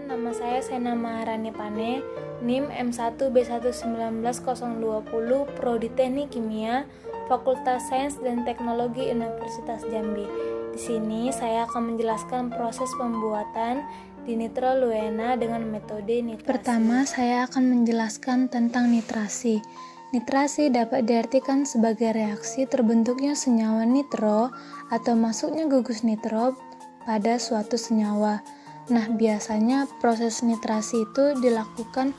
nama saya Sena Maharani Pane, NIM M1B1190020, Prodi Teknik Kimia, Fakultas Sains dan Teknologi Universitas Jambi. Di sini saya akan menjelaskan proses pembuatan dinitroluena dengan metode nitrasi. Pertama, saya akan menjelaskan tentang nitrasi. Nitrasi dapat diartikan sebagai reaksi terbentuknya senyawa nitro atau masuknya gugus nitro pada suatu senyawa. Nah, biasanya proses nitrasi itu dilakukan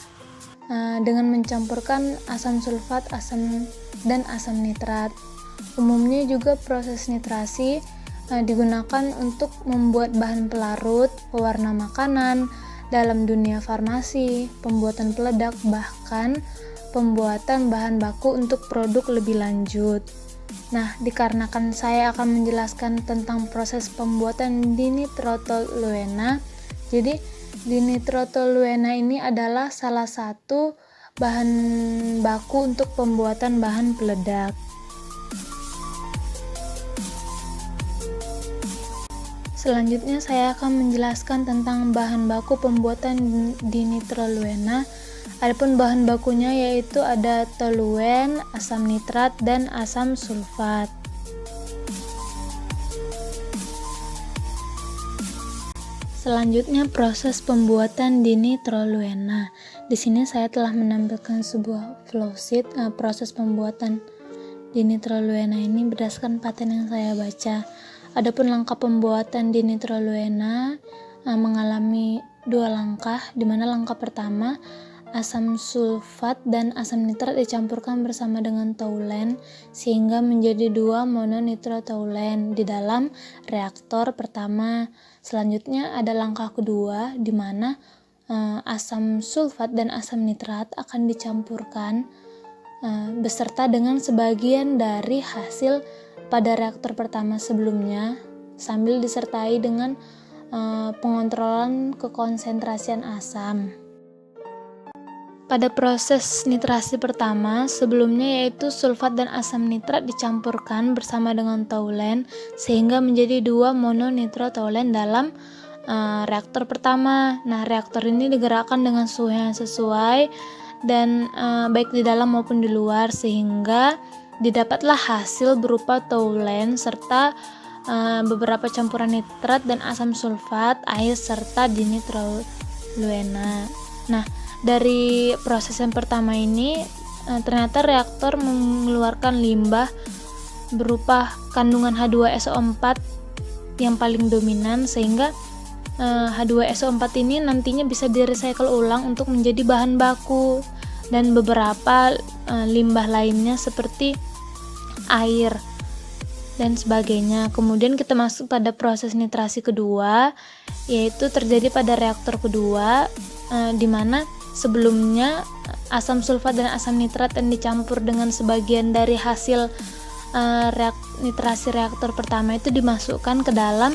dengan mencampurkan asam sulfat, dan asam nitrat. Umumnya juga proses nitrasi digunakan untuk membuat bahan pelarut, pewarna makanan, dalam dunia farmasi, pembuatan peledak, bahkan pembuatan bahan baku untuk produk lebih lanjut. Nah, dikarenakan saya akan menjelaskan tentang proses pembuatan dinitrotoluena, jadi dinitrotoluena ini adalah salah satu bahan baku untuk pembuatan bahan peledak. Selanjutnya saya akan menjelaskan tentang bahan baku pembuatan dinitroluena. Adapun bahan bakunya yaitu ada toluen, asam nitrat, dan asam sulfat. Selanjutnya proses pembuatan dinitroluena. Di sini saya telah menampilkan sebuah flowsheet proses pembuatan dinitroluena ini berdasarkan paten yang saya baca. Adapun langkah pembuatan dinitroluena mengalami dua langkah, di mana langkah pertama asam sulfat dan asam nitrat dicampurkan bersama dengan toluene sehingga menjadi 2 mononitrotoluene di dalam reaktor pertama. Selanjutnya ada langkah kedua di mana asam sulfat dan asam nitrat akan dicampurkan beserta dengan sebagian dari hasil pada reaktor pertama sebelumnya sambil disertai dengan pengontrolan kekonsentrasian asam. Pada proses nitrasi pertama sebelumnya yaitu sulfat dan asam nitrat dicampurkan bersama dengan toluene sehingga menjadi 2 mononitrotoluene dalam reaktor pertama. Nah, reaktor ini digerakkan dengan suhu yang sesuai dan baik di dalam maupun di luar sehingga didapatlah hasil berupa toluene serta beberapa campuran nitrat dan asam sulfat, air serta dinitroluena. Nah, dari proses yang pertama ini ternyata reaktor mengeluarkan limbah berupa kandungan H2SO4 yang paling dominan sehingga H2SO4 ini nantinya bisa direcycle ulang untuk menjadi bahan baku dan beberapa limbah lainnya seperti air dan sebagainya. Kemudian kita masuk pada proses nitrasi kedua, yaitu terjadi pada reaktor kedua di mana sebelumnya asam sulfat dan asam nitrat yang dicampur dengan sebagian dari hasil nitrasi reaktor pertama itu dimasukkan ke dalam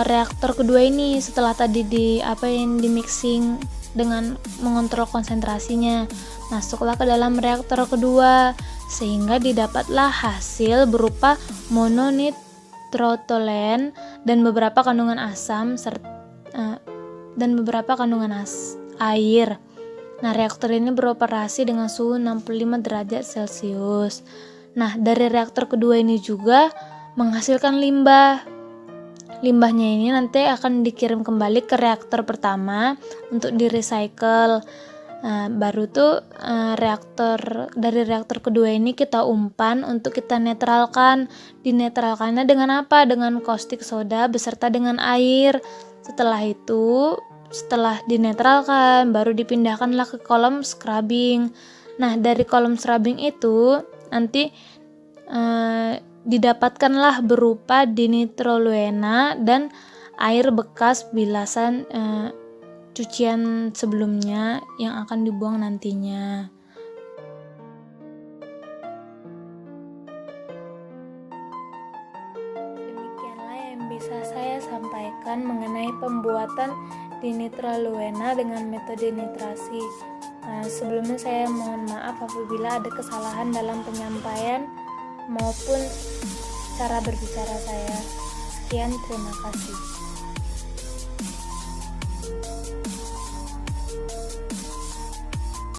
reaktor kedua ini setelah tadi di mixing dengan mengontrol konsentrasinya. Masuklah ke dalam reaktor kedua sehingga didapatlah hasil berupa mononitrotoluene dan beberapa kandungan asam dan beberapa kandungan air. Nah, reaktor ini beroperasi dengan suhu 65 derajat Celcius. Nah, dari reaktor kedua ini juga menghasilkan limbah. Limbahnya ini nanti akan dikirim kembali ke reaktor pertama untuk di-recycle. Baru tuh dari reaktor kedua ini kita umpan untuk kita netralkan. Dinetralkannya dengan apa? Dengan caustic soda beserta dengan air. Setelah dinetralkan, baru dipindahkanlah ke kolom scrubbing. Nah, dari kolom scrubbing itu nanti didapatkanlah berupa dinitroluena dan air bekas bilasan cucian sebelumnya yang akan dibuang nantinya. Demikianlah yang bisa saya sampaikan mengenai pembuatan dinitroluena dengan metode nitrasi. Sebelumnya saya mohon maaf apabila ada kesalahan dalam penyampaian maupun cara berbicara saya. Sekian, terima kasih.